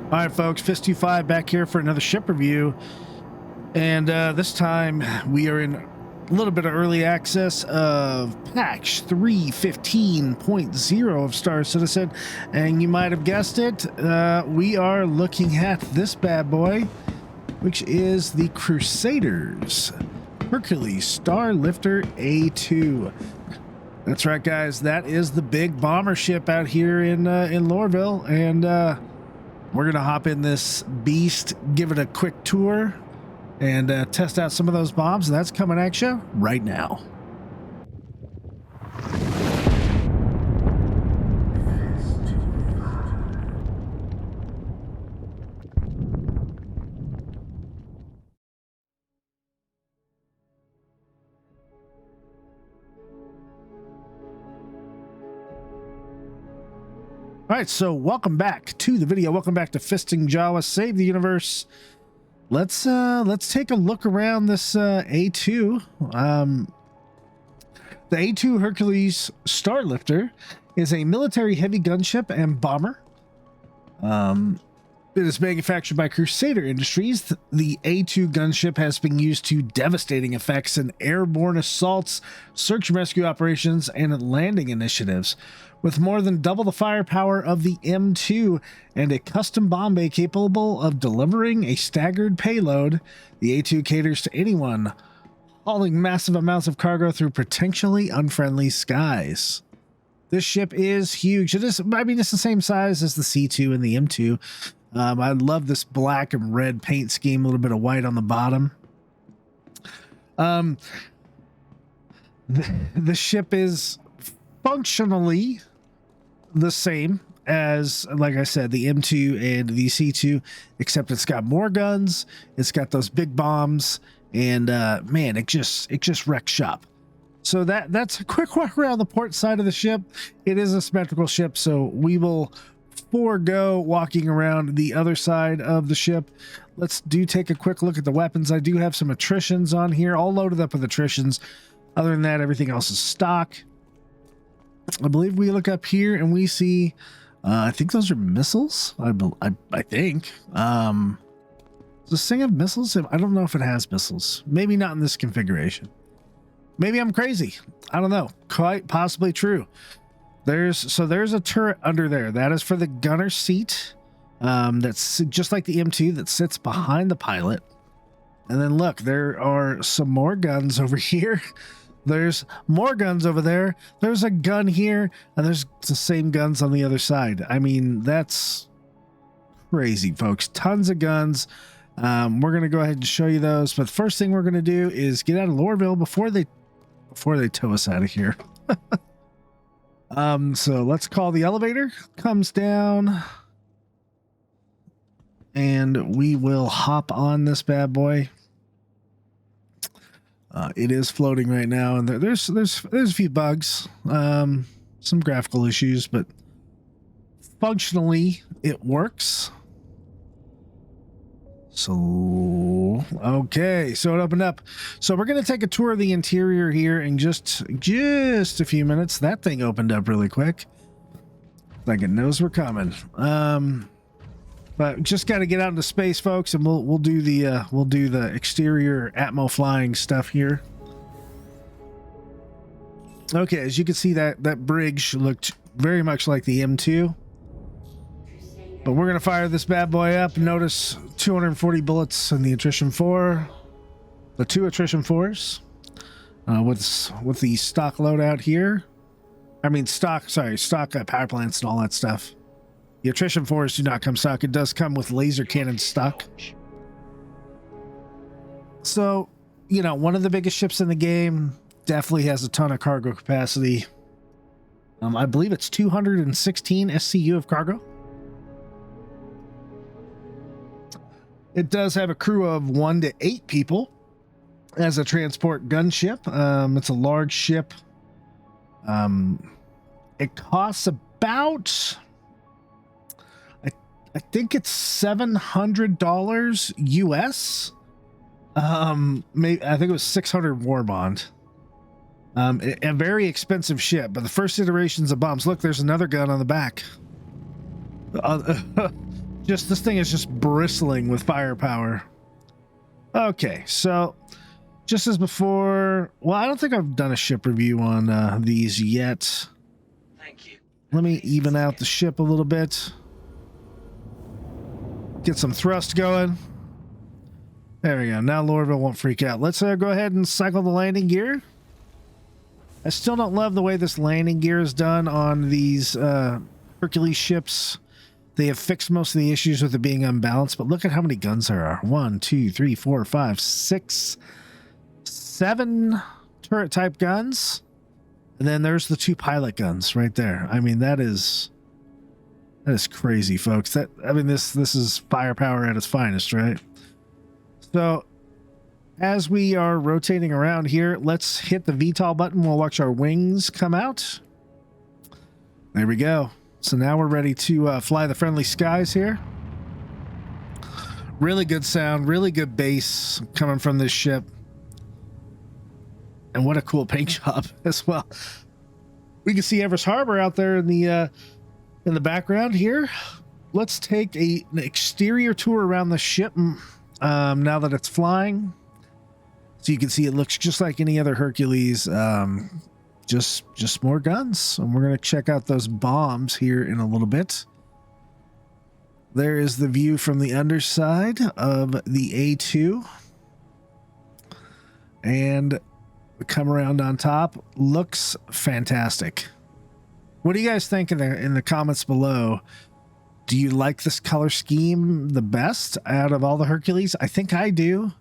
All right, folks, Fist-25 back here for another ship review. And this time we are in a little bit of early access of patch 3.15.0 of Star Citizen. And you might have guessed it, we are looking at this bad boy, which is the Crusaders Hercules Starlifter A2. That's right, guys. That is the big bomber ship out here in Lorville. And we're going to hop in this beast, give it a quick tour, and test out some of those bombs. That's coming at you right now. All right, so welcome back to the video. Welcome back to Fisting Jawa, Save the Universe. Let's take a look around this A2. The A2 Hercules Starlifter is a military heavy gunship and bomber. It is manufactured by Crusader Industries. The A2 gunship has been used to devastating effects in airborne assaults, search and rescue operations, and landing initiatives. With more than double the firepower of the M2 and a custom bomb bay capable of delivering a staggered payload, the A2 caters to anyone hauling massive amounts of cargo through potentially unfriendly skies. This ship is huge. It is, I mean, it's the same size as the C2 and the M2. I love this black and red paint scheme, a little bit of white on the bottom. The ship is functionally the same as, like I said, the M2 and the C2, except it's got more guns, it's got those big bombs, and man, it just wrecks shop. So that's a quick walk around the port side of the ship. It is a symmetrical ship, so we will forego walking around the other side of the ship. Let's take a quick look at the weapons. I do have some attritions on here, all loaded up with attritions. Other than that, everything else is stock. I believe we look up here and we see, I think those are missiles. I think. Does this thing have missiles? I don't know if it has missiles. Maybe not in this configuration. Maybe I'm crazy. I don't know. Quite possibly true. There's a turret under there. That is for the gunner seat. That's just like the M2 that sits behind the pilot. And then look, there are some more guns over here. There's more guns over there. There's a gun here, and there's the same guns on the other side. I mean, that's crazy, folks. Tons of guns. We're going to go ahead and show you those. But the first thing we're going to do is get out of Lorville before they tow us out of here. So let's call the elevator. Comes down. And we will hop on this bad boy. It is floating right now, and there's a few bugs, some graphical issues, but functionally it works. So okay, so it opened up. So we're gonna take a tour of the interior here in just a few minutes. That thing opened up really quick, like it knows we're coming. But just got to get out into space, folks, and we'll do the exterior Atmo flying stuff here. Okay, as you can see, that bridge looked very much like the M2. But we're gonna fire this bad boy up. Notice 240 bullets in the attrition 4, the 2 attrition 4s, with the stock loadout here. I mean stock power plants and all that stuff. The attrition 4s do not come stock. It does come with laser cannon stock. So, you know, one of the biggest ships in the game, definitely has a ton of cargo capacity. I believe it's 216 SCU of cargo. It does have a crew of 1 to 8 people as a transport gunship. It's a large ship. It costs about, I think it's $700 US. Maybe, I think it was 600 war bond. A very expensive ship, but the first iterations of bombs. Look, there's another gun on the back. Just this thing is just bristling with firepower. Okay, so just as before, well, I don't think I've done a ship review on these yet. Thank you. Let me even out the ship a little bit. Get some thrust going. There we go. Now Lorville won't freak out. Let's go ahead and cycle the landing gear. I still don't love the way this landing gear is done on these Hercules ships. They have fixed most of the issues with it being unbalanced, but look at how many guns there are. 1, 2, 3, 4, 5, 6, 7 turret type guns. And then there's the 2 pilot guns right there. I mean, that is crazy, folks. This is firepower at its finest, right? So as we are rotating around here, let's hit the VTOL button. We'll watch our wings come out. There we go. So now we're ready to fly the friendly skies here. Really good sound, really good bass coming from this ship. And what a cool paint job as well. We can see Everest Harbor out there in the background here. Let's take an exterior tour around the ship now that it's flying. So you can see it looks just like any other Hercules. Just more guns, and we're going to check out those bombs here in a little bit. There is the view from the underside of the A2, and we come around on top. Looks fantastic. What do you guys think in the comments below? Do you like this color scheme the best out of all the Hercules? I think I do.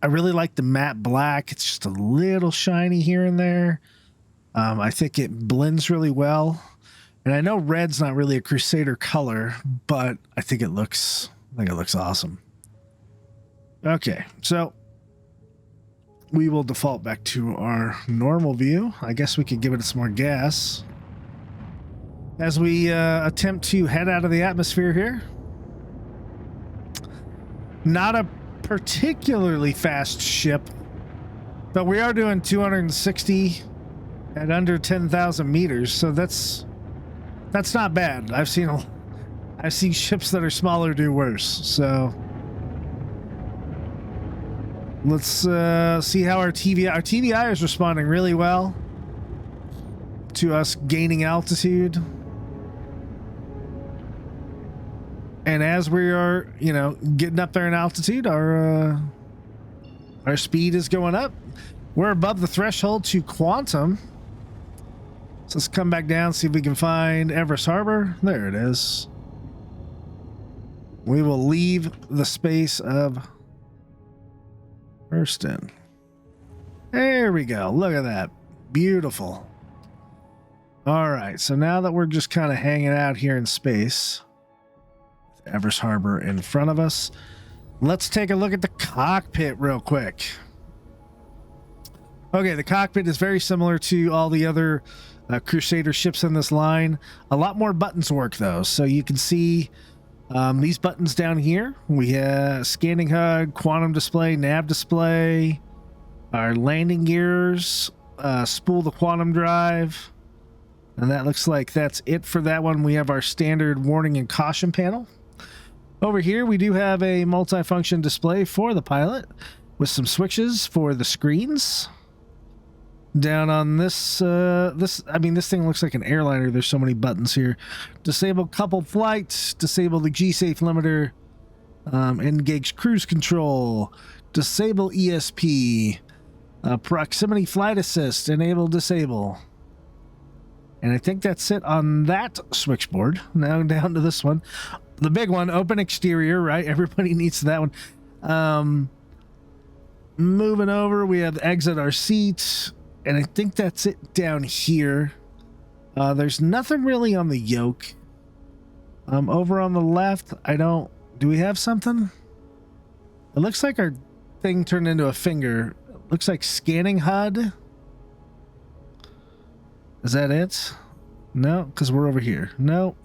I really like the matte black. It's just a little shiny here and there. I think it blends really well. And I know red's not really a Crusader color, but I think it looks awesome. Okay, so we will default back to our normal view. I guess we could give it some more gas as we attempt to head out of the atmosphere here. Not a particularly fast ship, but we are doing 260 at under 10,000 meters, so that's not bad. I've seen ships that are smaller do worse. So let's see how our TVI is responding really well to us gaining altitude. And as we are, getting up there in altitude, our speed is going up. We're above the threshold to quantum. So let's come back down, see if we can find Everest Harbor. There it is. We will leave the space of Hurston. There we go. Look at that. Beautiful. All right. So now that we're just kind of hanging out here in space, Everest Harbor in front of us, let's take a look at the cockpit real quick. Okay, the cockpit is very similar to all the other Crusader ships in this line. A lot more buttons work though, so you can see these buttons down here. We have scanning HUD, quantum display, nav display, our landing gears, spool the quantum drive, and that looks like that's it for that one. We have our standard warning and caution panel. Over here, we do have a multifunction display for the pilot with some switches for the screens. Down on this thing looks like an airliner. There's so many buttons here. Disable coupled flight, disable the G-Safe limiter, engage cruise control, disable ESP, proximity flight assist, enable, disable. And I think that's it on that switchboard. Now down to this one. The big one, open exterior, right? Everybody needs that one. Moving over, we have exit our seat. And I think that's it down here. There's nothing really on the yoke. Over on the left, do we have something? It looks like our thing turned into a finger. It looks like scanning HUD. Is that it? No, because we're over here. No.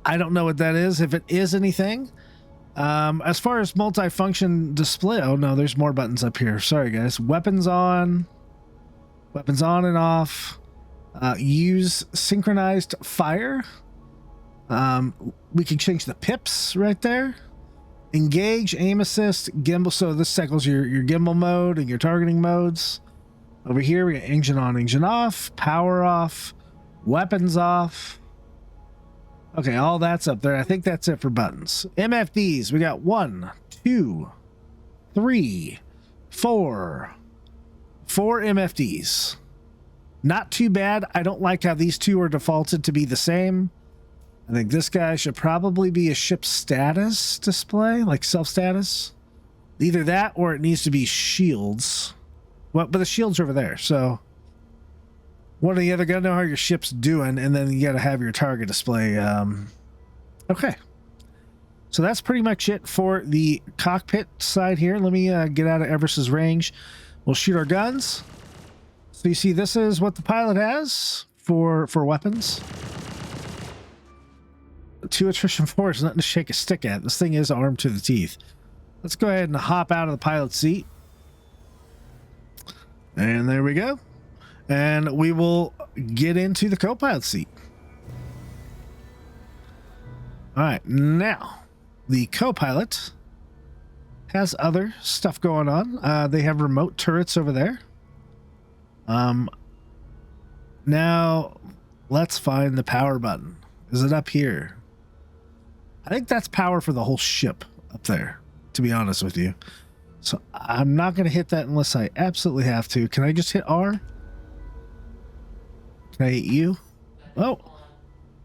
I don't know what that is. If it is anything. As far as multifunction display, oh no, there's more buttons up here. Sorry guys. Weapons on and off. Use synchronized fire. We can change the pips right there. Engage, aim assist, gimbal. So this cycles your gimbal mode and your targeting modes. Over here, we got engine on, engine off, power off, weapons off. Okay, all that's up there. I think that's it for buttons. MFDs, we got 1, 2, 3, 4. 4 MFDs. Not too bad. I don't like how these two are defaulted to be the same. I think this guy should probably be a ship status display, like self-status. Either that or it needs to be shields. Well, but the shields are over there, so one or the other, gotta know how your ship's doing, and then you gotta have your target display. Okay. So that's pretty much it for the cockpit side here. Let me get out of Everest's range. We'll shoot our guns. So you see, this is what the pilot has for weapons. 2 attrition 4 is nothing to shake a stick at. This thing is armed to the teeth. Let's go ahead and hop out of the pilot's seat. And there we go. And we will get into the co-pilot seat. All right, now the co-pilot has other stuff going on. They have remote turrets over there. Now let's find the power button. Is it up here? I think that's power for the whole ship up there, to be honest with you. So I'm not going to hit that unless I absolutely have to. Can I just hit R? Can I hit U? Oh,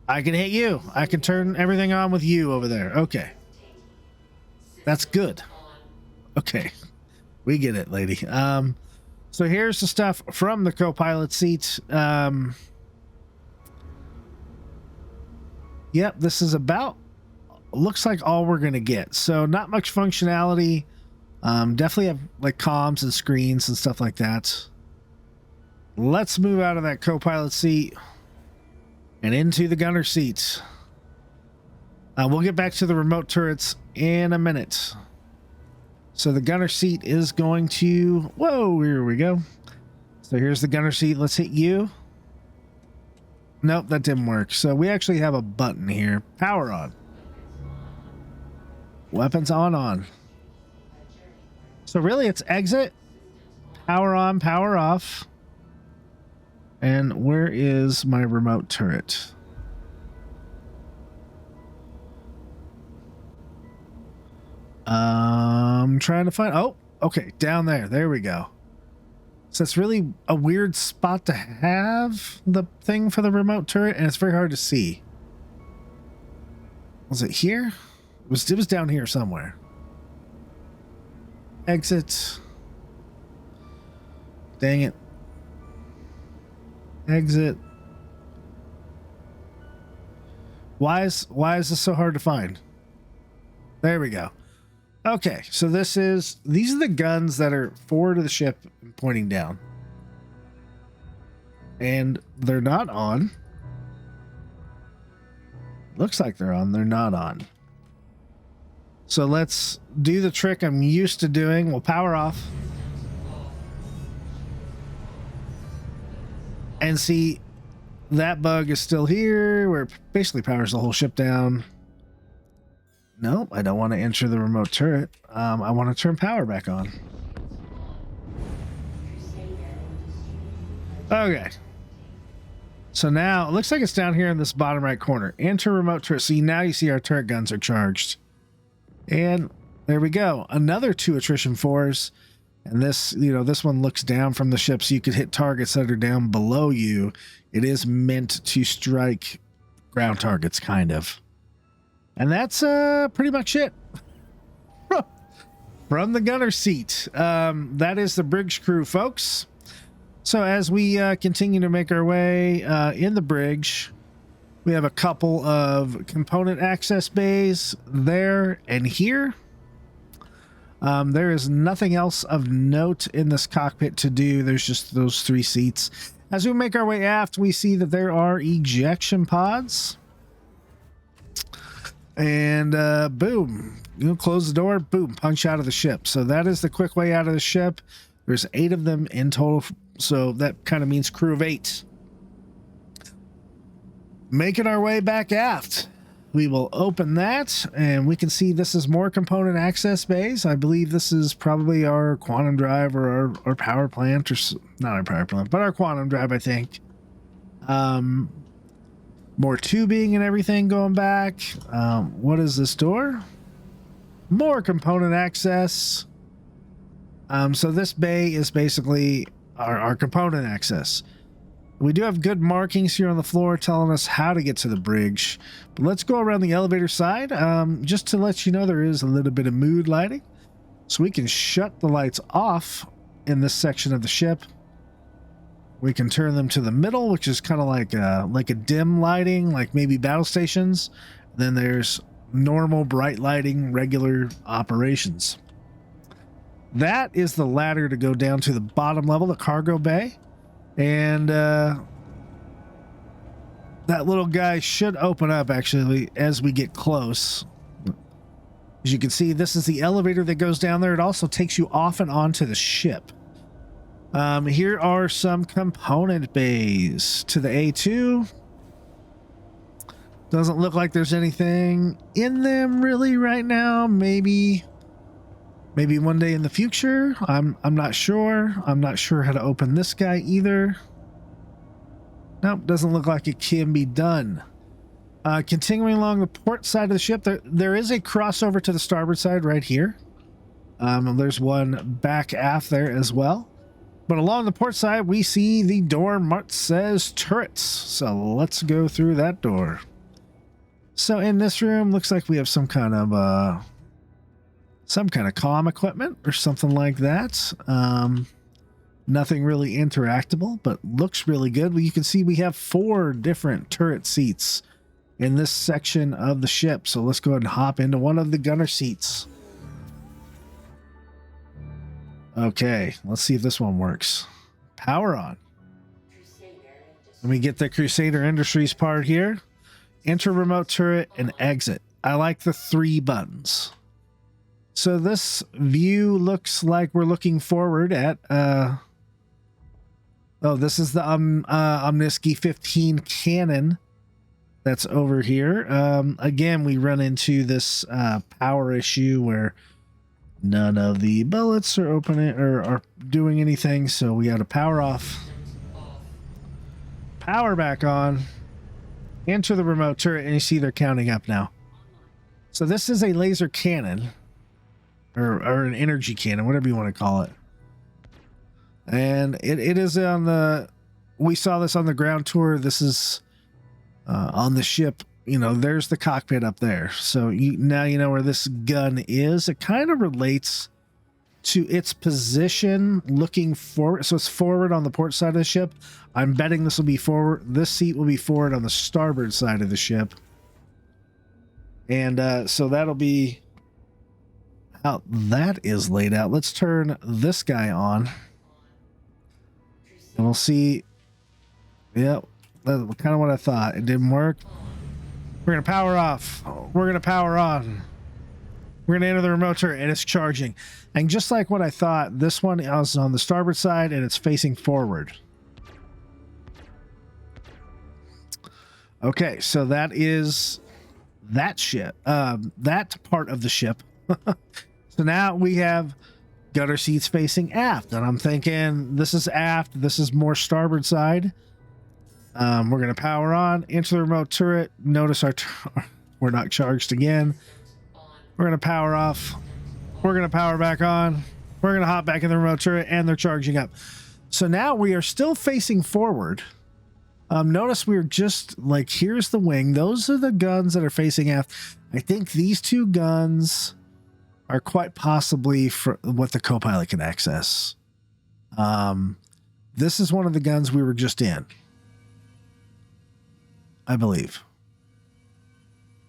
I can hit U. I can turn everything on with U over there. Okay. That's good. Okay. We get it, lady. So here's the stuff from the co-pilot seat. Yep, this is about, looks like all we're going to get. So not much functionality. Definitely have like comms and screens and stuff like that. Let's move out of that co-pilot seat and into the gunner seat. We'll get back to the remote turrets in a minute. So the gunner seat is going to, whoa, here we go. So here's the gunner seat. Let's hit U. Nope, that didn't work. So we actually have a button here. Power on. Weapons on. So really it's exit, power on, power off. And where is my remote turret? I'm trying to find, oh, okay, down there. There we go. So it's really a weird spot to have the thing for the remote turret, and it's very hard to see. Was it here? It was down here somewhere. Exit. Dang it. Exit. Why is this so hard to find? There we go. Okay, so these are the guns that are forward of the ship and pointing down. And they're not on. Looks like they're on. They're not on. So let's do the trick I'm used to doing. We'll power off. And see, that bug is still here, where it basically powers the whole ship down. Nope, I don't want to enter the remote turret. I want to turn power back on. Okay. So now, it looks like it's down here in this bottom right corner. Enter remote turret. See, now you see our turret guns are charged. And there we go. Another 2 attrition 4s. And this, this one looks down from the ship, so you could hit targets that are down below you. It is meant to strike ground targets, kind of. And that's pretty much it. From the gunner seat. That is the bridge crew, folks. So as we continue to make our way in the bridge, we have a couple of component access bays there and here. There is nothing else of note in this cockpit to do. There's just those 3 seats. As we make our way aft, we see that there are ejection pods. And boom, close the door, boom, punch out of the ship. So that is the quick way out of the ship. There's 8 of them in total. So that kind of means crew of 8. Making our way back aft. we will open that, and we can see this is more component access bays. I believe this is probably our quantum drive or our power plant, or not our power plant, but our quantum drive, I think. More tubing and everything going back. What is this door? More component access. So this bay is basically our component access. We do have good markings here on the floor telling us how to get to the bridge. But let's go around the elevator side. Just to let you know, there is a little bit of mood lighting. So we can shut the lights off in this section of the ship. We can turn them to the middle, which is kind of like a dim lighting, like maybe battle stations. Then there's normal bright lighting, regular operations. That is the ladder to go down to the bottom level, the cargo bay. And that little guy should open up actually as we get close. As you can see, this is the elevator that goes down there. It also takes you off and onto the ship. Here are some component bays to the A2. Doesn't look like there's anything in them really right now. Maybe one day in the future. I'm not sure. I'm not sure how to open this guy either. Nope, doesn't look like it can be done. Continuing along the port side of the ship, there is a crossover to the starboard side right here. And there's one back aft there as well. But along the port side, we see the door marked says turrets. So let's go through that door. So in this room, looks like we have some kind of comm equipment or something like that. Nothing really interactable, but looks really good. Well, you can see we have 4 different turret seats in this section of the ship. So let's go ahead and hop into one of the gunner seats. Okay, let's see if this one works. Power on. Let me get the Crusader Industries part here. Enter remote turret and exit. I like the 3 buttons. So this view looks like we're looking forward at this is the Omnisky 15 cannon that's over here. Again, we run into this power issue where none of the bullets are opening or are doing anything, so we got to power off, power back on, enter the remote turret, and you see they're counting up now. So this is a laser cannon. Or an energy cannon, whatever you want to call it. And it is on the... We saw this on the ground tour. This is on the ship. You know, there's the cockpit up there. So now you know where this gun is. It kind of relates to its position looking forward. So it's forward on the port side of the ship. I'm betting this will be forward. This seat will be forward on the starboard side of the ship. And so that'll be... how that is laid out. Let's turn this guy on and we'll see. Yep, that's kind of what I thought. It didn't work. We're gonna power off, we're gonna power on, we're gonna enter the remote turret, and it's charging. And just like what I thought, this one is on the starboard side and it's facing forward. Okay, so that is that ship, that part of the ship. So now we have gunner seats facing aft, and I'm thinking this is aft, this is more starboard side. We're going to power on, enter the remote turret. Notice we're not charged again. We're going to power off. We're going to power back on. We're going to hop back in the remote turret, and they're charging up. So now we are still facing forward. Notice we're just like, here's the wing. Those are the guns that are facing aft. I think these 2 guns are quite possibly for what the co-pilot can access. This is one of the guns we were just in, I believe.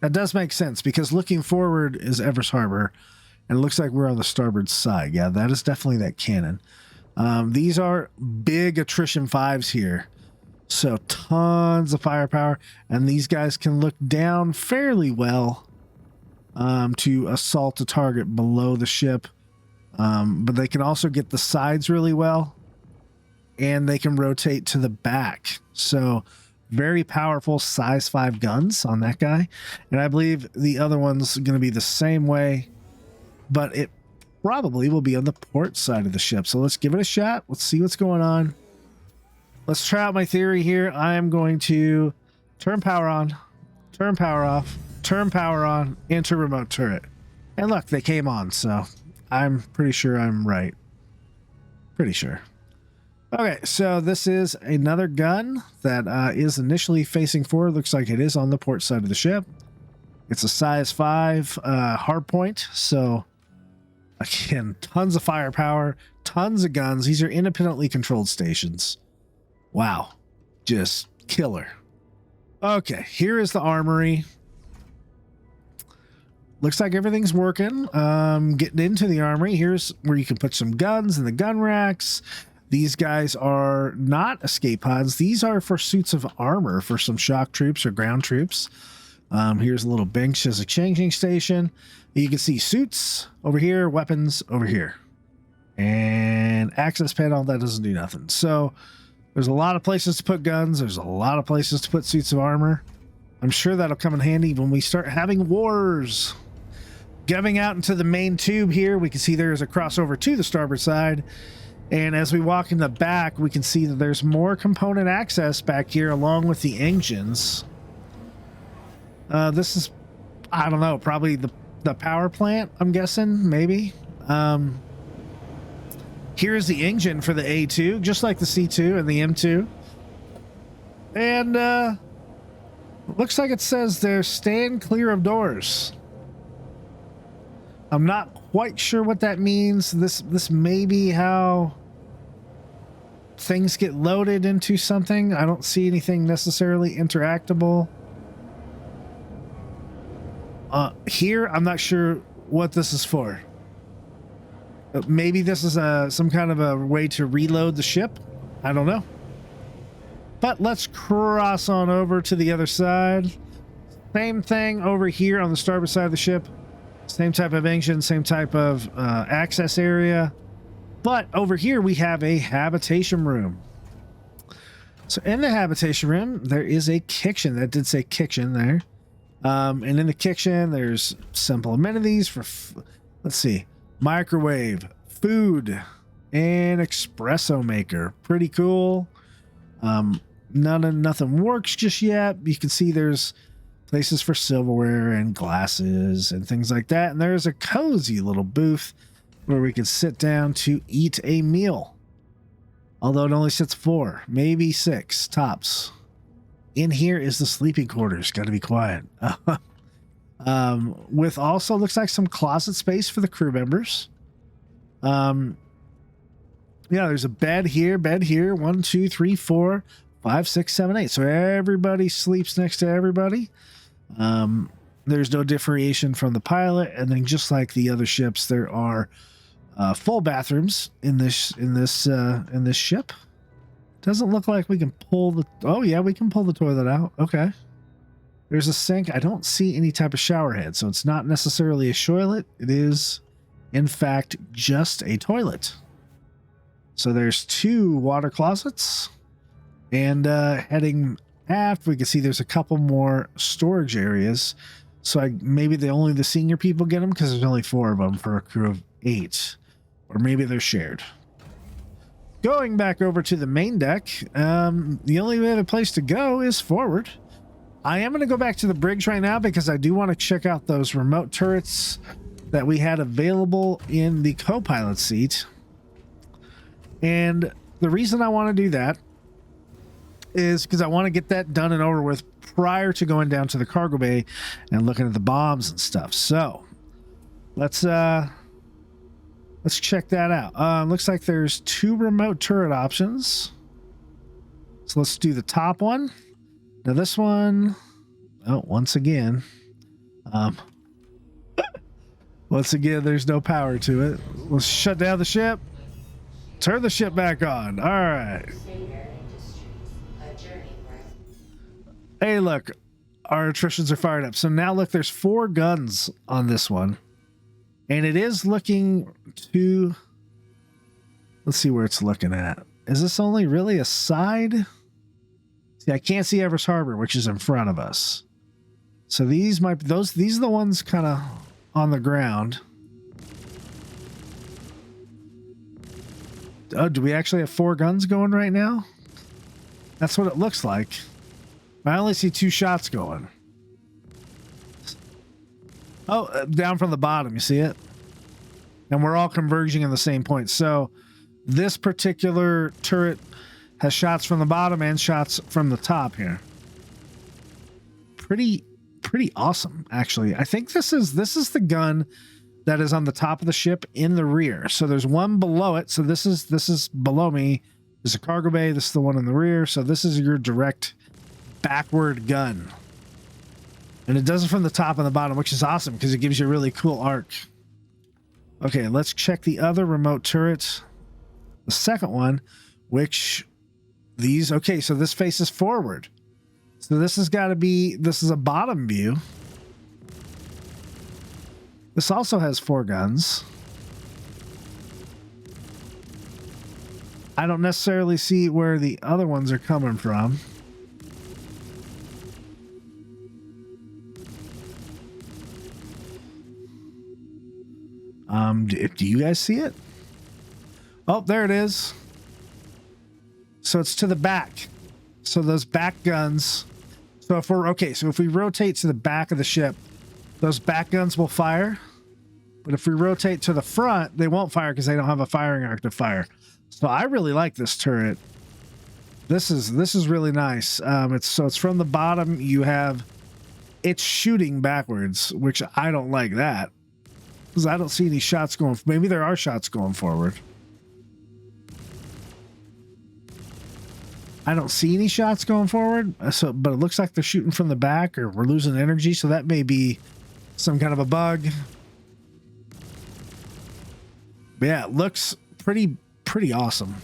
That does make sense because looking forward is Evers Harbor, and it looks like we're on the starboard side. Yeah, that is definitely that cannon. These are big attrition 5s here, so tons of firepower, and these guys can look down fairly well to assault a target below the ship, but they can also get the sides really well, and they can rotate to the back. So very powerful size 5 guns on that guy. And I believe the other one's going to be the same way, but it probably will be on the port side of the ship. So let's give it a shot. Let's see what's going on. Let's try out my theory here. I am going to turn power on, turn power off, turn power on, enter remote turret. And look, they came on, so I'm pretty sure I'm right. Pretty sure. Okay, so this is another gun that is initially facing forward. Looks like it is on the port side of the ship. It's a size 5 hardpoint, so again, tons of firepower, tons of guns. These are independently controlled stations. Wow, just killer. Okay, here is the armory. Looks like everything's working. Getting into the armory. Here's where you can put some guns in the gun racks. These guys are not escape pods. These are for suits of armor for some shock troops or ground troops. Here's a little bench as a changing station. You can see suits over here, weapons over here. And access panel, that doesn't do nothing. So there's a lot of places to put guns. There's a lot of places to put suits of armor. I'm sure that'll come in handy when we start having wars. Getting out into the main tube here, we can see there's a crossover to the starboard side. And as we walk in the back, we can see that there's more component access back here along with the engines. This is, I don't know, probably the power plant, I'm guessing, maybe. Here's the engine for the A2, just like the C2 and the M2. And looks like it says they're stand clear of doors. I'm not quite sure what that means. This may be how things get loaded into something. I don't see anything necessarily interactable. Here, I'm not sure what this is for. Maybe this is some kind of a way to reload the ship. I don't know. But let's cross on over to the other side. Same thing over here on the starboard side of the ship. Same type of engine, same type of access area. But over here we have a habitation room. So in the habitation room, there is a kitchen. That did say kitchen there. And in the kitchen, there's simple amenities for, let's see, microwave, food, and espresso maker. Pretty cool. Nothing works just yet. You can see there's places for silverware and glasses and things like that. And there's a cozy little booth where we can sit down to eat a meal. Although it only sits 4, maybe 6 tops. In here is the sleeping quarters. Got to be quiet. With also looks like some closet space for the crew members. Yeah, there's a bed here. 1, 2, 3, 4, 5, 6, 7, 8. So everybody sleeps next to everybody. There's no differentiation from the pilot, and then just like the other ships, there are full bathrooms in this ship. Doesn't look like we can pull the. Oh yeah, we can pull the toilet out. Okay. There's a sink. I don't see any type of shower head, so it's not necessarily a shoilet. It is, in fact, just a toilet. So there's 2 water closets, and heading aft, we can see there's a couple more storage areas. So maybe only the senior people get them because there's only 4 of them for a crew of 8, or maybe they're shared. Going back over to the main deck, the only other place to go is forward. I am going to go back to the bridge right now because I do want to check out those remote turrets that we had available in the co-pilot seat. And the reason I want to do that is because I want to get that done and over with prior to going down to the cargo bay and looking at the bombs and stuff. So let's check that out. Looks like there's 2 remote turret options. So let's do the top one. Now this one, once again, there's no power to it. Let's shut down the ship. Turn the ship back on. All right. Hey, look, our attritions are fired up. So now look, there's 4 guns on this one. And it is looking to, let's see where it's looking at. Is this only really a side? See, I can't see Everest Harbor, which is in front of us. So these might these are the ones kind of on the ground. Oh, do we actually have 4 guns going right now? That's what it looks like. I only see 2 shots going. Oh, down from the bottom, you see it? And we're all converging in the same point. So this particular turret has shots from the bottom and shots from the top here. Pretty awesome, actually. I think this is the gun that is on the top of the ship in the rear. So there's one below it. So this is below me. There's a cargo bay. This is the one in the rear. So this is your direct backward gun. And it does it from the top and the bottom, which is awesome because it gives you a really cool arc. Okay, let's check the other remote turrets. The second one, which these, okay, so this faces forward. So this has got to be, this is a bottom view. This also has 4 guns. I don't necessarily see where the other ones are coming from. Do you guys see it? Oh, there it is. So it's to the back. So those back guns. So if we're okay, so if we rotate to the back of the ship, those back guns will fire. But if we rotate to the front, they won't fire because they don't have a firing arc to fire. So I really like this turret. This is really nice. It's from the bottom. You have it's shooting backwards, which I don't like that because I don't see any shots going. Maybe there are shots going forward. I don't see any shots going forward. So, but it looks like they're shooting from the back, or we're losing energy. So that may be some kind of a bug. But yeah, it looks pretty awesome.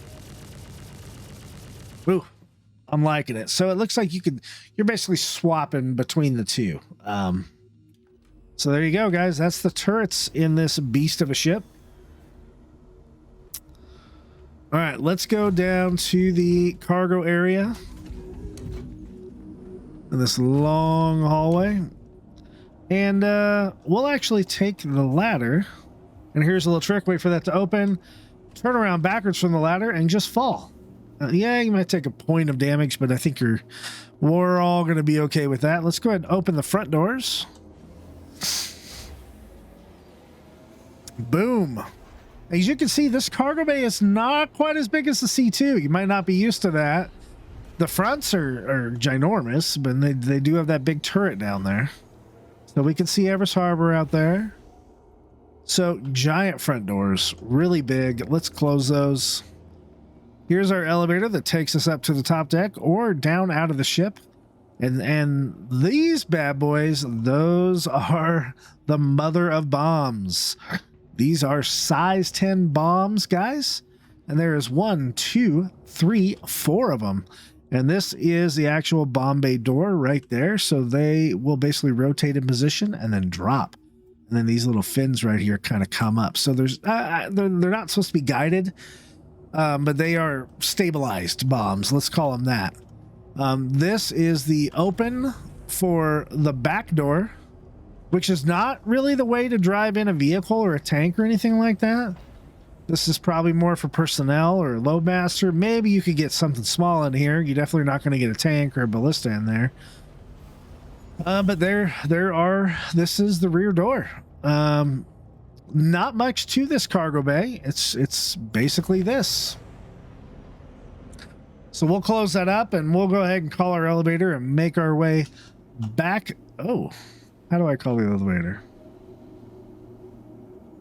Ooh, I'm liking it. So it looks like you're basically swapping between the two. So there you go, guys. That's the turrets in this beast of a ship. All right, let's go down to the cargo area. In this long hallway. And we'll actually take the ladder. And here's a little trick. Wait for that to open. Turn around backwards from the ladder and just fall. Yeah, you might take a point of damage, but I think we're all going to be okay with that. Let's go ahead and open the front doors. Boom. As you can see, this cargo bay is not quite as big as the C2. You might not be used to that. The fronts are ginormous, but they do have that big turret down there. So we can see Everest Harbor out there. So giant front doors, really big. Let's close those. Here's our elevator that takes us up to the top deck or down out of the ship. And these bad boys, those are the mother of bombs. These are size 10 bombs, guys. And there is 1, 2, 3, 4 of them. And this is the actual bomb bay door right there. So they will basically rotate in position and then drop. And then these little fins right here kind of come up. So there's they're not supposed to be guided, but they are stabilized bombs. Let's call them that. This is the open for the back door, which is not really the way to drive in a vehicle or a tank or anything like that. This is probably more for personnel or loadmaster. Maybe you could get something small in here. You're definitely not going to get a tank or a ballista in there. But this is the rear door. Not much to this cargo bay. It's basically this. So we'll close that up and we'll go ahead and call our elevator and make our way back. Oh, how do I call the elevator?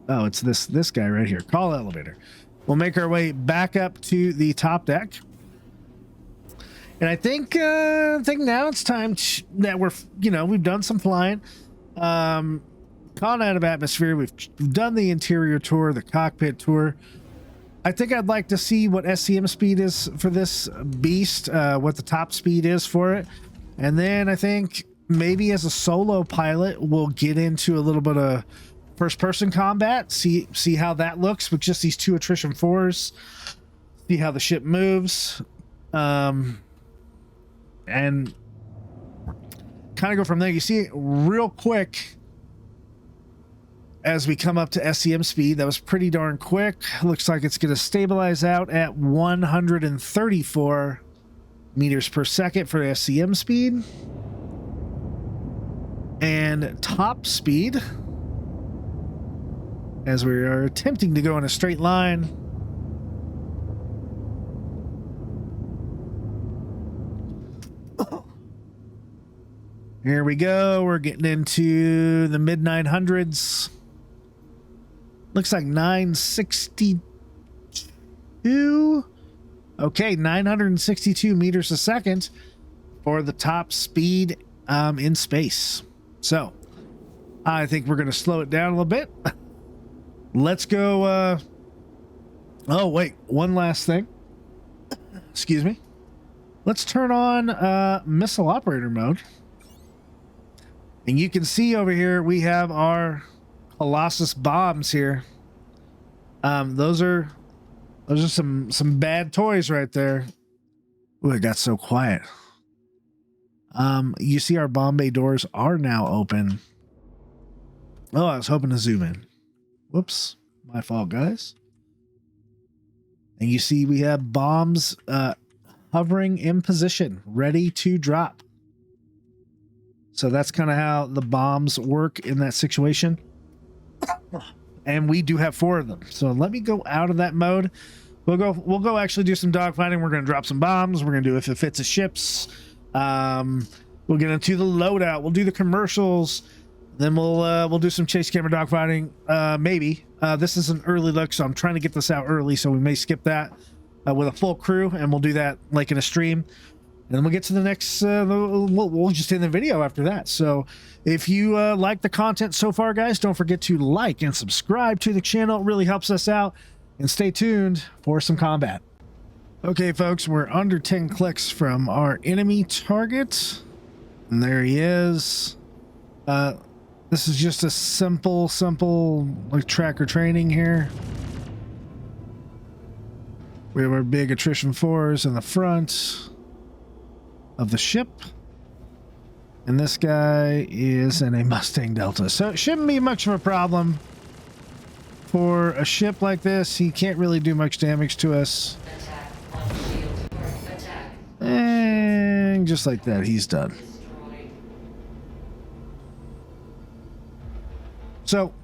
Oh, it's this guy right here. Call elevator. We'll make our way back up to the top deck. And I think now it's time that we've done some flying. Gone out of atmosphere. We've done the interior tour, the cockpit tour. I think I'd like to see what SCM speed is for this beast, what the top speed is for it. And then I think maybe as a solo pilot, we'll get into a little bit of first-person combat, see how that looks with just these 2 attrition 4s, see how the ship moves. and kind of go from there. You see real quick as we come up to SCM speed, that was pretty darn quick. Looks like it's going to stabilize out at 134 meters per second for SCM speed. And top speed, as we are attempting to go in a straight line, here we go. We're getting into the mid 900s. Looks like 962. Okay, 962 meters a second for the top speed in space. So I think we're going to slow it down a little bit. Let's go. Oh, wait, one last thing. Excuse me. Let's turn on missile operator mode. And you can see over here, we have our Colossus bombs here. Those are some bad toys right there. Ooh, it got so quiet. You see our bomb bay doors are now open. Oh, I was hoping to zoom in. Whoops, my fault, guys. And you see we have bombs hovering in position, ready to drop. So that's kind of how the bombs work in that situation. And we do have 4 of them. So let me go out of that mode. We'll go actually do some dogfighting. We're going to drop some bombs. We're going to do if it fits the ships. We'll get into the loadout. We'll do the commercials. Then we'll do some chase camera dogfighting. Maybe. This is an early look, so I'm trying to get this out early, so we may skip that with a full crew, and we'll do that like in a stream. And then we'll get to the next, we'll just end the video after that. So if you like the content so far, guys, don't forget to like and subscribe to the channel. It really helps us out. And stay tuned for some combat. Okay, folks, we're under 10 clicks from our enemy target. And there he is. This is just a simple like tracker training here. We have our big attrition 4s in the front of the ship, and this guy is in a Mustang Delta, so it shouldn't be much of a problem for a ship like this. He can't really do much damage to us. And just like that, he's done. So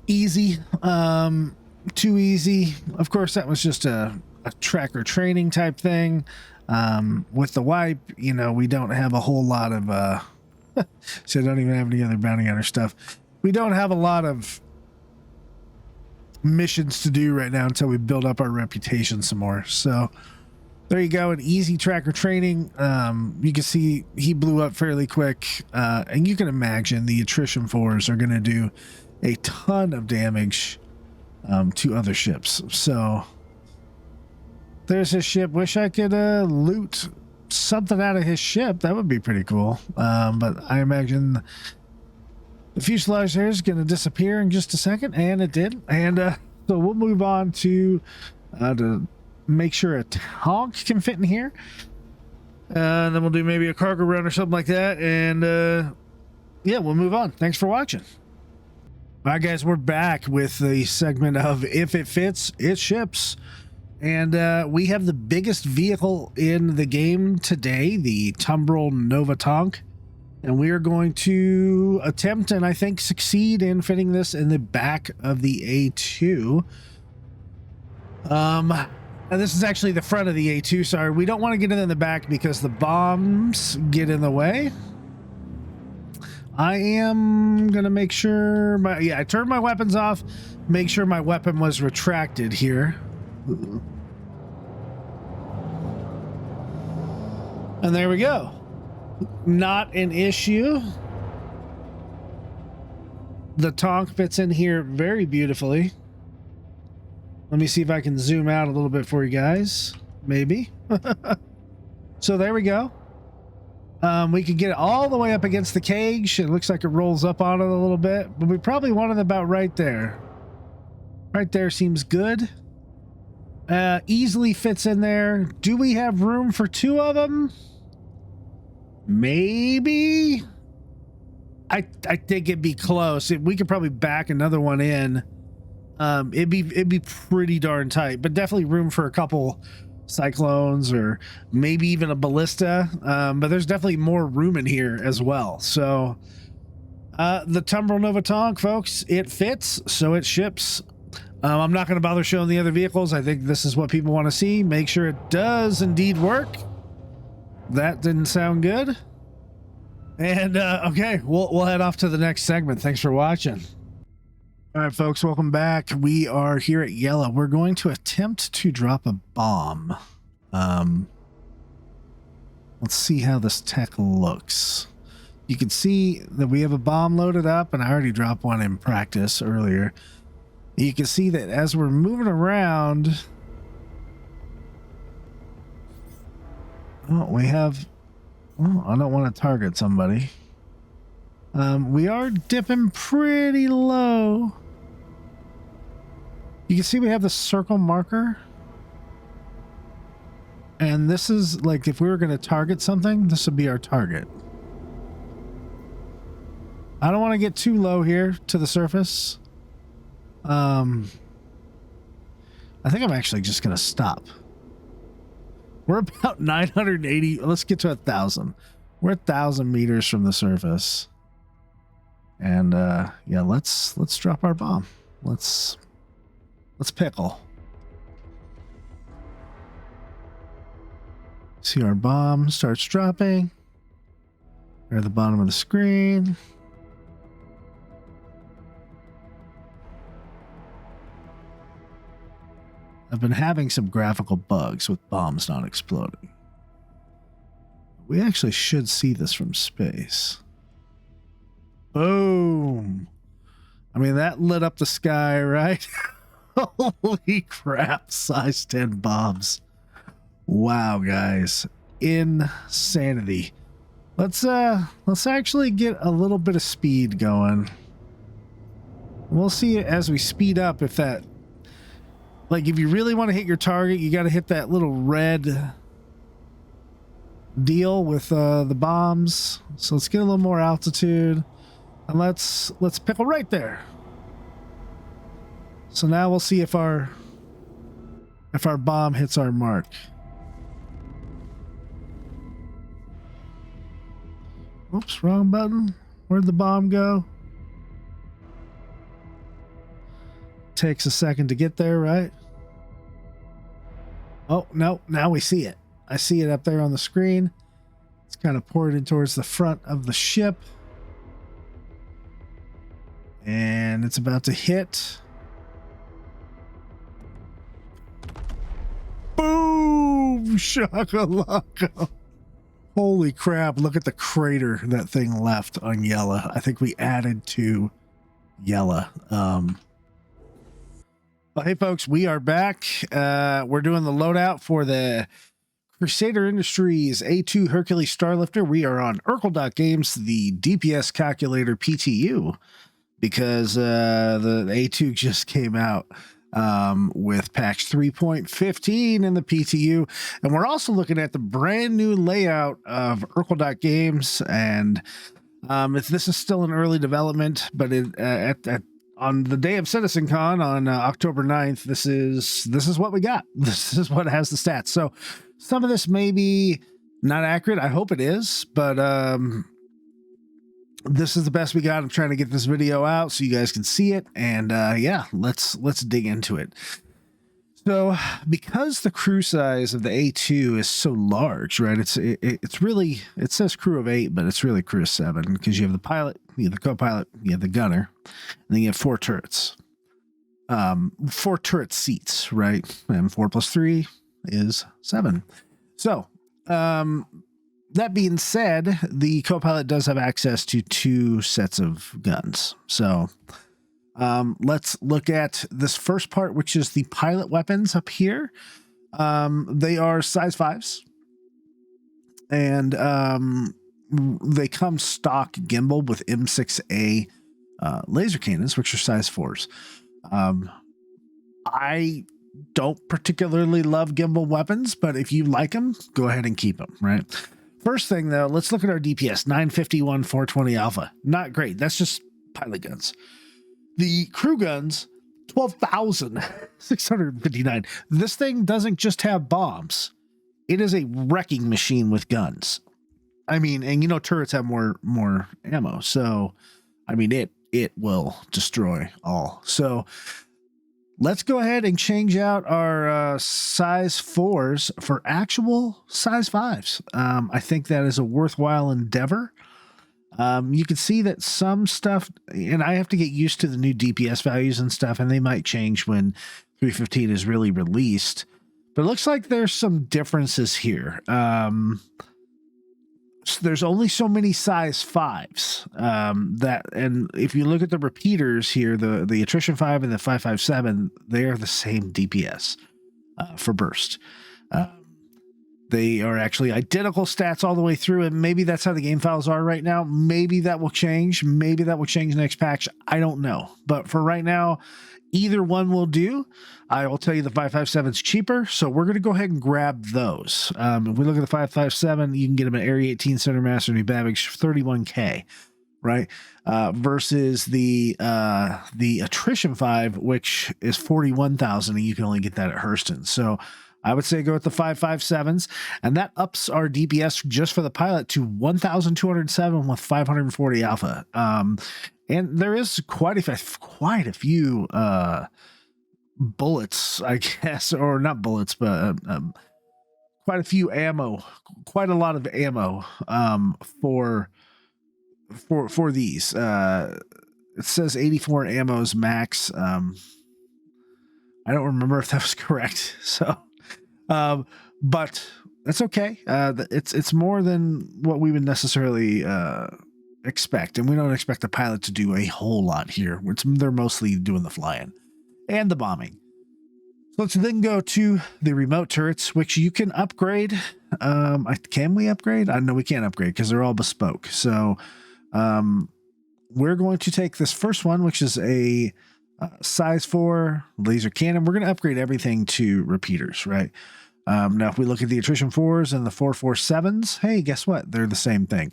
easy, too easy. Of course, that was just a tracker training type thing. With the wipe, you know, we don't have a whole lot of so I don't even have any other bounty hunter stuff. We don't have a lot of missions to do right now until we build up our reputation some more. So there you go, an easy tracker training. You can see he blew up fairly quick, and you can imagine the attrition 4s are going to do a ton of damage to other ships. So there's his ship. Wish I could loot something out of his ship. That would be pretty cool. But I imagine the fuselage there is going to disappear in just a second, and it did. And so we'll move on to make sure a tank can fit in here. And then we'll do maybe a cargo run or something like that. And yeah, we'll move on. Thanks for watching. All right, guys, we're back with the segment of If It Fits, It Ships. And we have the biggest vehicle in the game today, the Tumbril Nova Tank. And we are going to attempt, and I think succeed in fitting this in the back of the A2. And this is actually the front of the A2. Sorry, we don't want to get it in the back because the bombs get in the way. I am going to make sure I turned my weapons off, make sure my weapon was retracted here. And there we go. Not an issue. The tank fits in here very beautifully. Let me see if I can zoom out a little bit for you guys. Maybe. So there we go. We could get it all the way up against the cage. It looks like it rolls up on it a little bit, but we probably want it about right there. Right there seems good. Easily fits in there. Do we have room for 2 of them? Maybe. I think it'd be close. We could probably back another one in. It'd be pretty darn tight, but definitely room for a couple cyclones or maybe even a ballista. But there's definitely more room in here as well. So the Tumbrel Nova Tonk, folks, it fits, so it ships. I'm not going to bother showing the other vehicles. I think this is what people want to see. Make sure it does indeed work. That didn't sound good. And okay, we'll head off to the next segment. Thanks for watching. All right, folks, welcome back. We are here at Jawa. We're going to attempt to drop a bomb. Let's see how this tech looks. You can see that we have a bomb loaded up, and I already dropped one in practice earlier. You can see that as we're moving around, we have, I don't want to target somebody. We are dipping pretty low. You can see we have the circle marker. And this is like, if we were going to target something, this would be our target. I don't want to get too low here to the surface. I think I'm actually just going to stop. We're about 980. Let's get to 1,000. We're 1,000 meters from the surface. And yeah, let's drop our bomb. Let's pickle. See, our bomb starts dropping. We're at the bottom of the screen. I've been having some graphical bugs with bombs not exploding. We actually should see this from space. Boom. I mean, that lit up the sky, right? Holy crap, size 10 bombs. Wow, guys. Insanity. Let's actually get a little bit of speed going. We'll see as we speed up if that, like, if you really want to hit your target, you got to hit that little red deal with the bombs. So let's get a little more altitude, and let's pickle right there. So now we'll see if our bomb hits our mark. Oops, wrong button. Where'd the bomb go? Takes a second to get there, right? Oh, no, now we see it. I see it up there on the screen. It's kind of ported towards the front of the ship. And it's about to hit. Boom! Shakalaka! Holy crap, look at the crater that thing left on Jawa. I think we added to Jawa. Well, hey, folks, we are back. We're doing the loadout for the Crusader Industries A2 Hercules Starlifter. We are on Games, the DPS calculator PTU, because the A2 just came out with patch 3.15 in the PTU. And we're also looking at the brand new layout of Games. And this is still in early development, but on the day of CitizenCon on October 9th, this is what we got. This is what has the stats. So some of this may be not accurate. I hope it is, but this is the best we got. I'm trying to get this video out so you guys can see it. And yeah, let's dig into it. So because the crew size of the A2 is so large, right? It's really, it says crew of 8, but it's really crew of 7, because you have the pilot, you have the co-pilot, you have the gunner, and then you have 4 turrets. 4 turret seats, right? And 4 plus 3 is 7. So that being said, the co-pilot does have access to 2 sets of guns. So let's look at this first part, which is the pilot weapons up here. They are size 5s, and they come stock gimbal with M6A laser cannons, which are size 4s. I don't particularly love gimbal weapons, but if you like them, go ahead and keep them, right? First thing though, let's look at our DPS, 951, 420 alpha. Not great. That's just pilot guns. The crew guns, 12,659. This thing doesn't just have bombs. It is a wrecking machine with guns. I mean, and you know, turrets have more ammo. So, I mean, it will destroy all. So let's go ahead and change out our size 4s for actual size 5s. I think that is a worthwhile endeavor. You can see that some stuff, and I have to get used to the new DPS values and stuff, and they might change when 315 is really released. But it looks like there's some differences here. So there's only so many size 5s and if you look at the repeaters here, the attrition 5 and the 557, they are the same DPS for burst. They are actually identical stats all the way through, and maybe that's how the game files are right now. Maybe that will change. Maybe that will change next patch. I don't know. But for right now, either one will do. I will tell you the 557 is cheaper, so we're going to go ahead and grab those. If we look at the 557, you can get them at Area 18 Center Master New Babbage 31K, right? Versus the Attrition 5, which is 41,000, and you can only get that at Hurston. So I would say go with the 557s, and that ups our DPS just for the pilot to 1,207 with 540 alpha. And there is quite a few bullets, I guess, or not bullets, but quite a few ammo, quite a lot of ammo for these. It says 84 ammos max. I don't remember if that was correct. So, but that's okay. It's more than what we would necessarily expect, and we don't expect the pilot to do a whole lot here. They're mostly doing the flying and the bombing. So let's then go to the remote turrets, which you can upgrade. Can we upgrade? I know we can't upgrade because they're all bespoke. So we're going to take this first one, which is a size 4 laser cannon. We're going to upgrade everything to repeaters, right? Now, if we look at the attrition 4s and the 447s, hey, guess what? They're the same thing.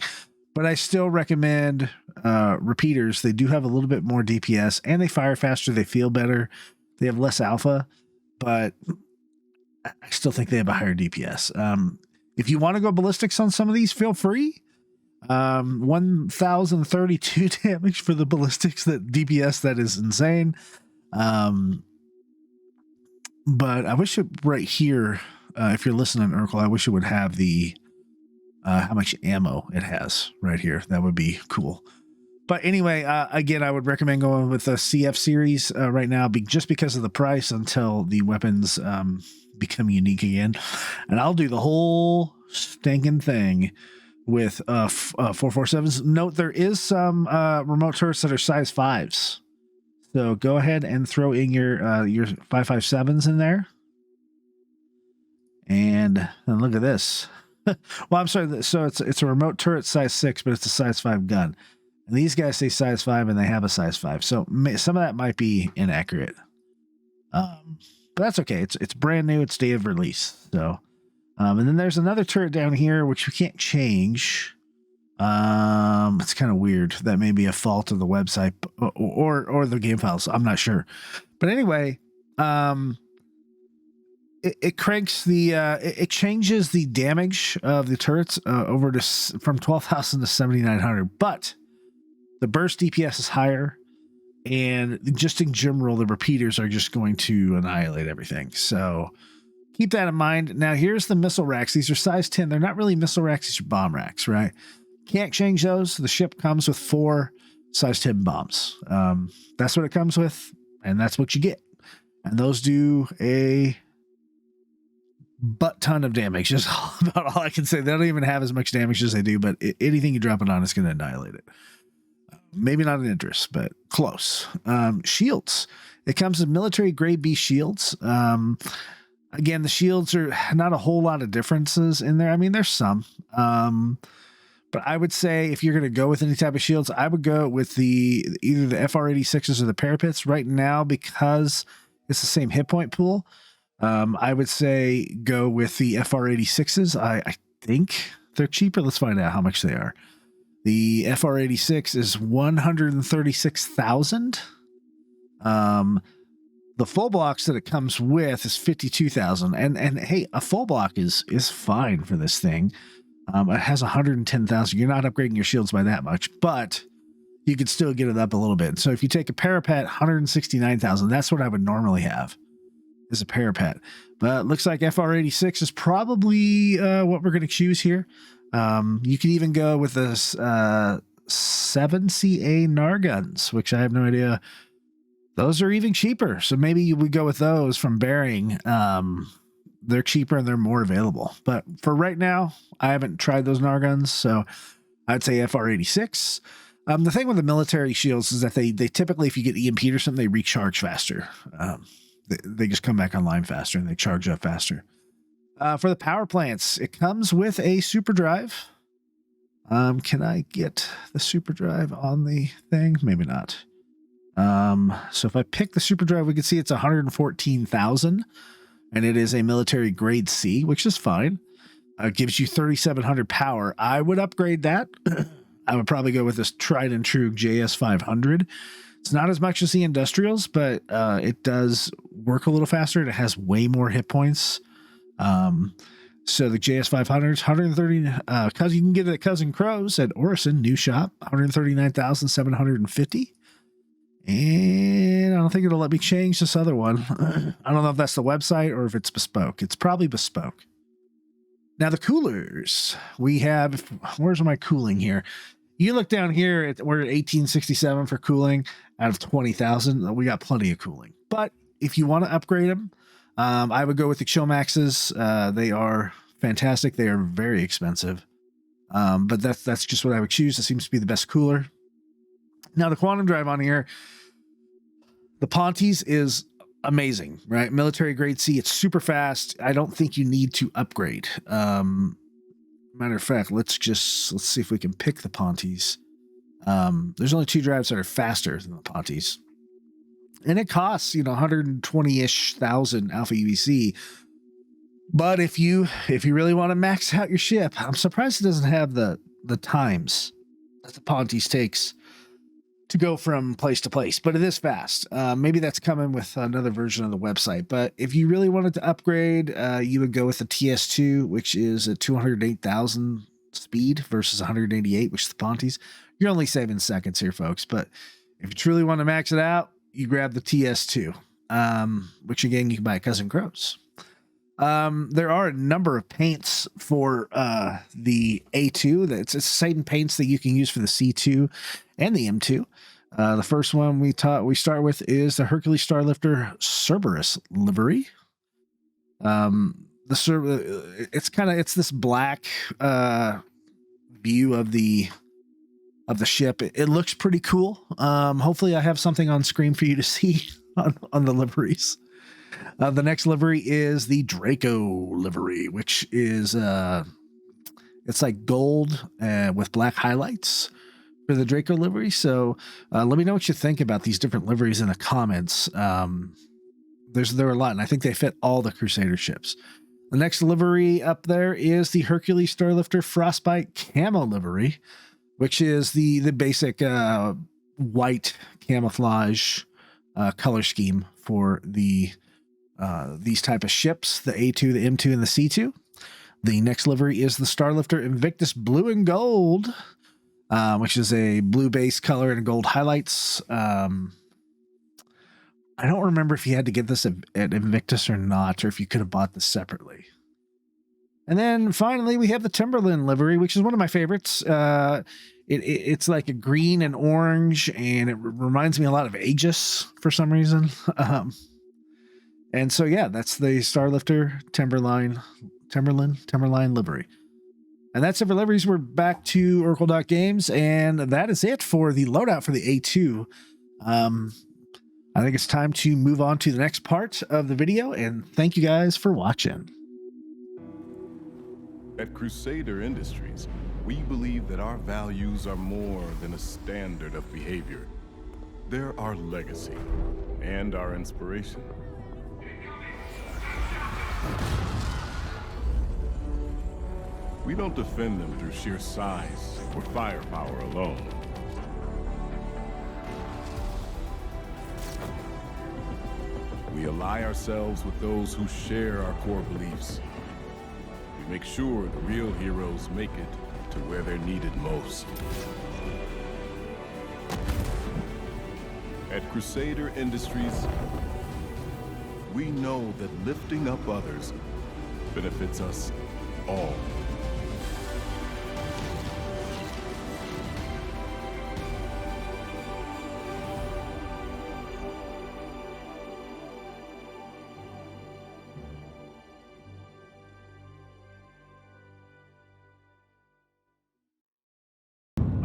But I still recommend repeaters. They do have a little bit more DPS, and they fire faster. They feel better. They have less alpha, but I still think they have a higher DPS. If you want to go ballistics on some of these, feel free. 1,032 damage for the ballistics. That DPS, that is insane. But I wish it right here, if you're listening, Urkel, I wish it would have the how much ammo it has right here. That would be cool. But anyway, again, I would recommend going with the CF series right now, just because of the price until the weapons become unique again. And I'll do the whole stinking thing with 447s. Note, there is some remote turrets that are size 5s. So go ahead and throw in your 557s in there. And look at this. Well, I'm sorry. So it's a remote turret size 6, but it's a size 5 gun. And these guys say size 5, and they have a size 5. So some of that might be inaccurate. But that's okay. It's brand new. It's day of release. So, and then there's another turret down here, which we can't change. It's kind of weird. That may be a fault of the website or the game files. I'm not sure. But anyway, it cranks it changes the damage of the turrets over to from 12,000 to 7,900, but the burst DPS is higher, and just in general, the repeaters are just going to annihilate everything. So keep that in mind. Now here's the missile racks. These are size 10. They're not really missile racks. These are bomb racks, right? Can't change those. The ship comes with 4 size 10 bombs. That's what it comes with, and that's what you get. And those do a butt ton of damage. Just about all I can say. They don't even have as much damage as they do, but anything you drop it on is going to annihilate it. Maybe not an interest, but close. Shields. It comes with military grade B shields. Again, the shields are not a whole lot of differences in there. I mean, there's some. But I would say if you're going to go with any type of shields, I would go with either the FR86s or the parapets right now, because it's the same hit point pool. I would say go with the FR86s. I think they're cheaper. Let's find out how much they are. The FR86 is 136,000. The full blocks that it comes with is 52,000. And hey, a full block is fine for this thing. It has 110,000. You're not upgrading your shields by that much, but you could still get it up a little bit. So if you take a parapet, 169,000. That's what I would normally have, is a parapet. But it looks like FR86 is probably what we're going to choose here. You could even go with this 7CA Narguns, which I have no idea. Those are even cheaper. So maybe you would go with those from Bearing. They're cheaper and they're more available. But for right now, I haven't tried those Narguns, so I'd say FR86. The thing with the military shields is that they typically, if you get EMP'd or something, they recharge faster. They just come back online faster and they charge up faster. For the power plants, it comes with a super drive. Can I get the super drive on the thing? Maybe not. So if I pick the super drive, we can see it's 114,000, and it is a military grade C, which is fine. It gives you 3,700 power. I would upgrade that. I would probably go with this tried and true JS500. It's not as much as the industrials, but it does work a little faster. It has way more hit points. So the JS500 is 130. Cause you can get it at Cousin Crow's at Orison, new shop, 139,750. And I don't think it'll let me change this other one. I don't know if that's the website or if it's bespoke. It's probably bespoke. Now the coolers, we have, where's my cooling here? You look down here, we're at 1867 for cooling out of 20,000. We got plenty of cooling. But if you want to upgrade them, I would go with the Chillmaxes. They are fantastic. They are very expensive. But that's just what I would choose. It seems to be the best cooler. Now the Quantum Drive on here, the Pontes is amazing, right? Military grade C. It's super fast. I don't think you need to upgrade. Matter of fact, let's see if we can pick the Pontes. There's only two drives that are faster than the Pontes. And it costs, 120-ish thousand alpha UEC. But if you really want to max out your ship, I'm surprised it doesn't have the times that the Pontes takes to go from place to place, but it is fast. Maybe that's coming with another version of the website. But if you really wanted to upgrade, you would go with the TS2, which is a 208,000 speed versus 188, which is the Pontes. You're only saving seconds here, folks. But if you truly want to max it out, you grab the TS2, which again, you can buy at Cousin Crow's. There are a number of paints for the A2. It's the same paints that you can use for the C2 and the M2. The first one we start with is the Hercules Starlifter Cerberus livery. It's this black view of the ship. It looks pretty cool. Hopefully I have something on screen for you to see on the liveries. The next livery is the Draco livery, which is it's like gold with black highlights for the Draco livery. So let me know what you think about these different liveries in the comments. There are a lot, and I think they fit all the Crusader ships. The next livery up there is the Hercules Starlifter Frostbite Camo livery, which is the basic white camouflage color scheme for these type of ships, the A2, the M2, and the C2. The next livery is the Starlifter Invictus Blue and Gold, which is a blue base color and gold highlights. I don't remember if you had to get this at Invictus or not, or if you could have bought this separately. And then finally, we have the Timberland livery, which is one of my favorites. It's like a green and orange, and it reminds me a lot of Aegis for some reason. And so, yeah, that's the Starlifter Timberline livery. And that's it for liveries. We're back to Oracle.Games, and that is it for the loadout for the A2. I think it's time to move on to the next part of the video, and thank you guys for watching. At Crusader Industries, we believe that our values are more than a standard of behavior. They're our legacy and our inspiration. We don't defend them through sheer size or firepower alone. We ally ourselves with those who share our core beliefs. We make sure the real heroes make it to where they're needed most. At Crusader Industries, we know that lifting up others benefits us all.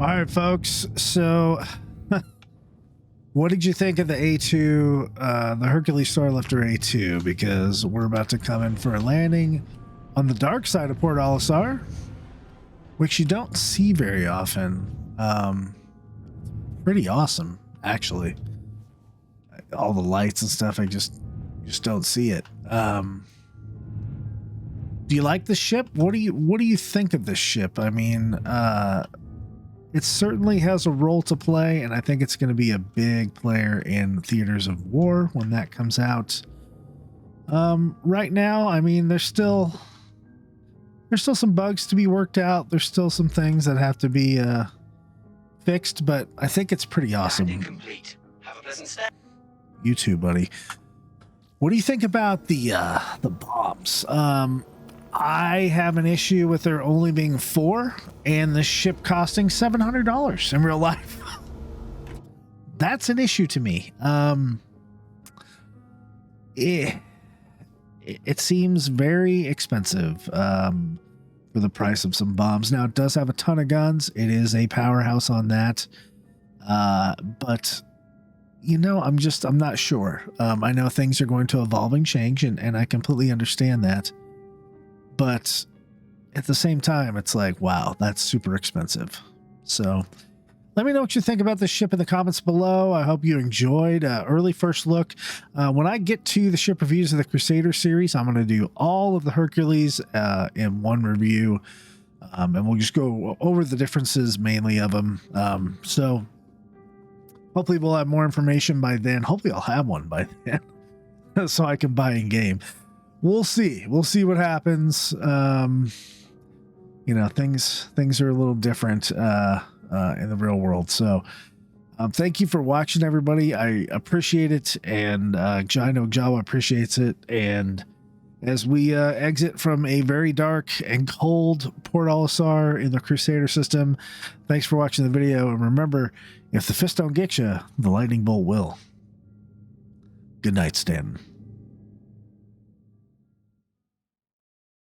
All right, folks. So, what did you think of the A2, the Hercules Starlifter A2? Because we're about to come in for a landing on the dark side of Port Olisar, which you don't see very often. Pretty awesome, actually. All the lights and stuff, I just don't see it. Do you like the ship? What do you think of this ship? I mean, it certainly has a role to play, and I think it's going to be a big player in Theaters of War when that comes out. Right now, I mean, there's still some bugs to be worked out. There's still some things that have to be fixed, but I think it's pretty awesome. Complete. Have a pleasant stay. You too, buddy. What do you think about the bombs? I have an issue with there only being 4 and the ship costing $700 in real life. That's an issue to me. It seems very expensive for the price of some bombs. Now, it does have a ton of guns. It is a powerhouse on that. But, you know, I'm not sure. I know things are going to evolve and change, and I completely understand that. But at the same time, it's like, wow, that's super expensive. So let me know what you think about this ship in the comments below. I hope you enjoyed early first look. When I get to the ship reviews of the Crusader series, I'm going to do all of the Hercules in one review. And we'll just go over the differences mainly of them. So hopefully we'll have more information by then. Hopefully I'll have one by then so I can buy in game. We'll see. We'll see what happens. You know, things are a little different in the real world. So thank you for watching, everybody. I appreciate it, and I know Jawa appreciates it. And as we exit from a very dark and cold Port Olisar in the Crusader system, thanks for watching the video. And remember, if the fist don't get you, the lightning bolt will. Good night, Stanton.